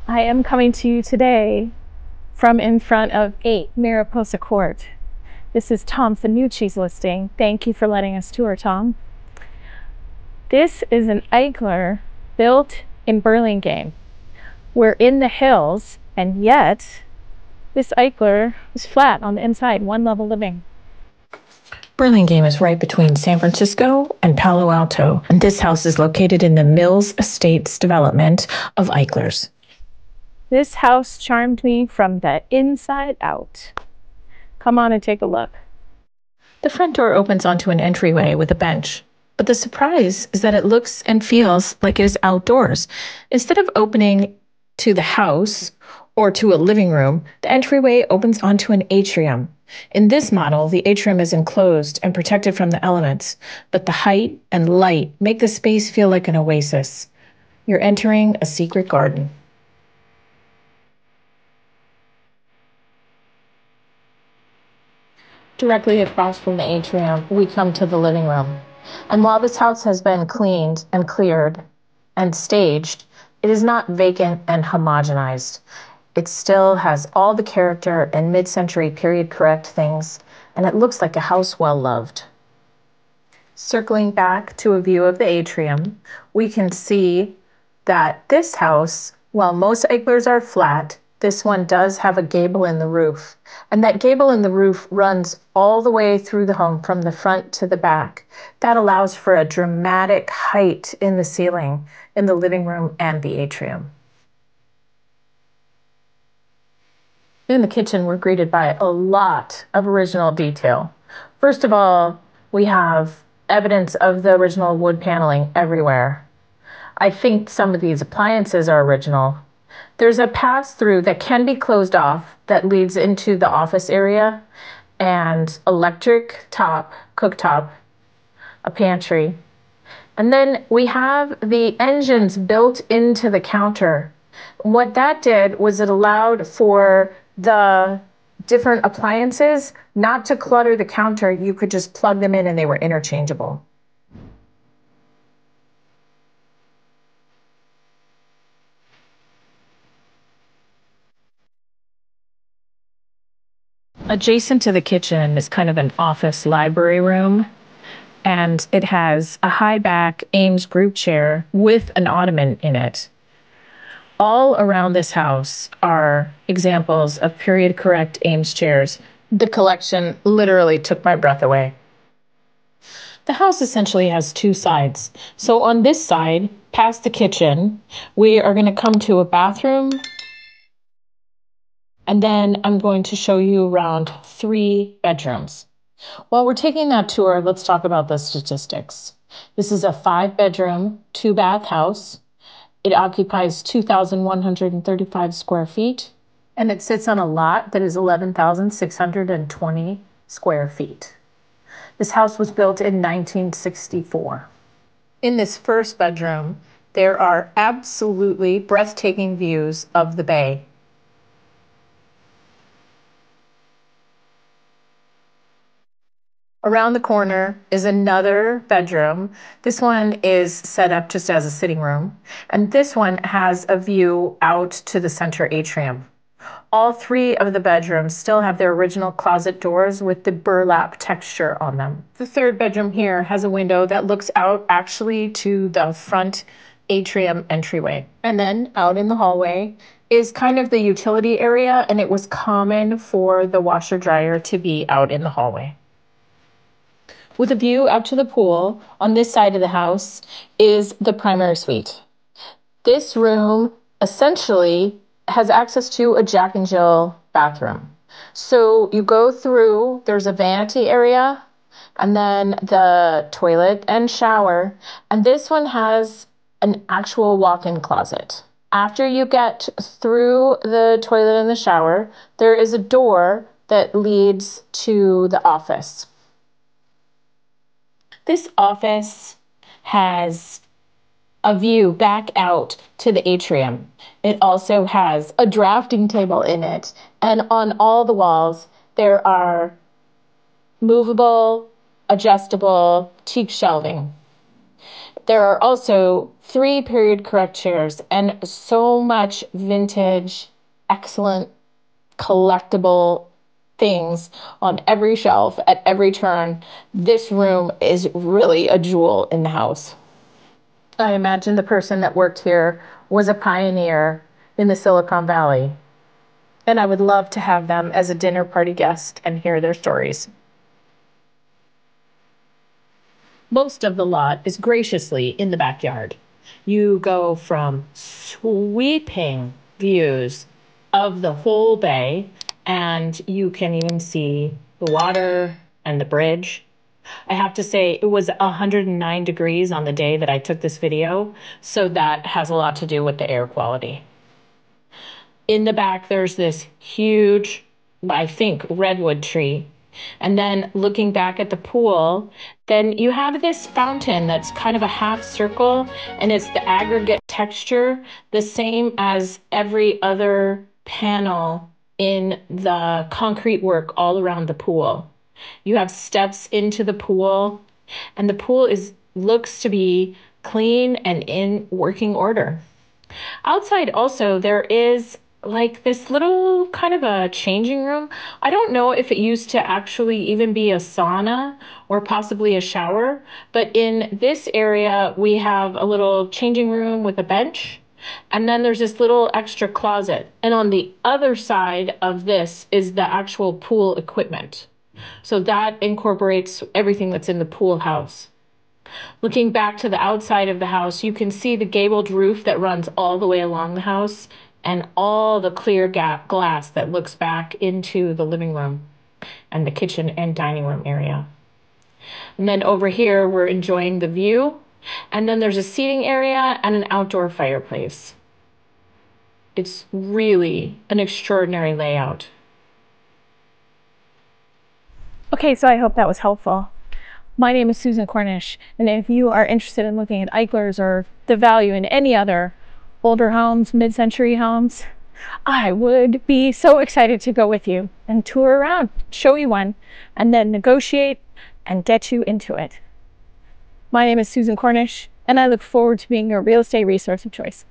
I am coming to you today from in front of 8 Mariposa Court. This is Tom Finucci's listing. Thank you for letting us tour, Tom. This is an Eichler built in Burlingame. We're in the hills, and yet this Eichler is flat on the inside, one level living. Burlingame is right between San Francisco and Palo Alto, and this house is located in the Mills Estates development of Eichlers. This house charmed me from the inside out. Come on and take a look. The front door opens onto an entryway with a bench, but the surprise is that it looks and feels like it is outdoors. Instead of opening to the house or to a living room, the entryway opens onto an atrium. In this model, the atrium is enclosed and protected from the elements, but the height and light make the space feel like an oasis. You're entering a secret garden. Directly across from the atrium, we come to the living room. And while this house has been cleaned and cleared and staged, it is not vacant and homogenized. It still has all the character and mid-century period correct things, and it looks like a house well loved. Circling back to a view of the atrium, we can see that this house, while most Eichlers are flat, this one does have a gable in the roof. And that gable in the roof runs all the way through the home from the front to the back. That allows for a dramatic height in the ceiling in the living room and the atrium. In the kitchen, we're greeted by a lot of original detail. First of all, we have evidence of the original wood paneling everywhere. I think some of these appliances are original. There's a pass-through that can be closed off that leads into the office area, and electric top, cooktop, a pantry. And then we have the engines built into the counter. What that did was it allowed for the different appliances not to clutter the counter. You could just plug them in and they were interchangeable. Adjacent to the kitchen is kind of an office library room, and it has a high back Ames group chair with an ottoman in it. All around this house are examples of period correct Ames chairs. The collection literally took my breath away. The house essentially has two sides. So on this side, past the kitchen, we are going to come to a bathroom. And then I'm going to show you around 3 bedrooms. While we're taking that tour, let's talk about the statistics. This is a 5-bedroom, 2-bath house. It occupies 2,135 square feet, and it sits on a lot that is 11,620 square feet. This house was built in 1964. In this first bedroom, there are absolutely breathtaking views of the bay. Around the corner is another bedroom. This one is set up just as a sitting room, and this one has a view out to the center atrium. All 3 of the bedrooms still have their original closet doors with the burlap texture on them. The third bedroom here has a window that looks out actually to the front atrium entryway. And then out in the hallway is kind of the utility area, and it was common for the washer dryer to be out in the hallway. With a view out to the pool, on this side of the house is the primary suite. This room essentially has access to a Jack and Jill bathroom. So you go through, there's a vanity area, and then the toilet and shower, and this one has an actual walk-in closet. After you get through the toilet and the shower, there is a door that leads to the office. This office has a view back out to the atrium. It also has a drafting table in it, and on all the walls there are movable, adjustable teak shelving. There are also 3 period correct chairs and so much vintage, excellent, collectible things on every shelf at every turn. This room is really a jewel in the house. I imagine the person that worked here was a pioneer in the Silicon Valley, and I would love to have them as a dinner party guest and hear their stories. Most of the lot is graciously in the backyard. You go from sweeping views of the whole bay, and you can even see the water and the bridge. I have to say it was 109 degrees on the day that I took this video, so that has a lot to do with the air quality. In the back, there's this huge, I think, redwood tree. And then looking back at the pool, then you have this fountain that's kind of a half circle, and it's the aggregate texture, the same as every other panel in the concrete work all around the pool. You have steps into the pool, and the pool looks to be clean and in working order. Outside also, there is like this little kind of a changing room. I don't know if it used to actually even be a sauna or possibly a shower, but in this area, we have a little changing room with a bench. And then there's this little extra closet. And on the other side of this is the actual pool equipment. So that incorporates everything that's in the pool house. Looking back to the outside of the house, you can see the gabled roof that runs all the way along the house and all the clear glass that looks back into the living room and the kitchen and dining room area. And then over here, we're enjoying the view. And then there's a seating area and an outdoor fireplace. It's really an extraordinary layout. Okay, so I hope that was helpful. My name is Susan Cornish, and if you are interested in looking at Eichlers or the value in any other older homes, mid-century homes, I would be so excited to go with you and tour around, show you one, and then negotiate and get you into it. My name is Susan Cornish, and I look forward to being your real estate resource of choice.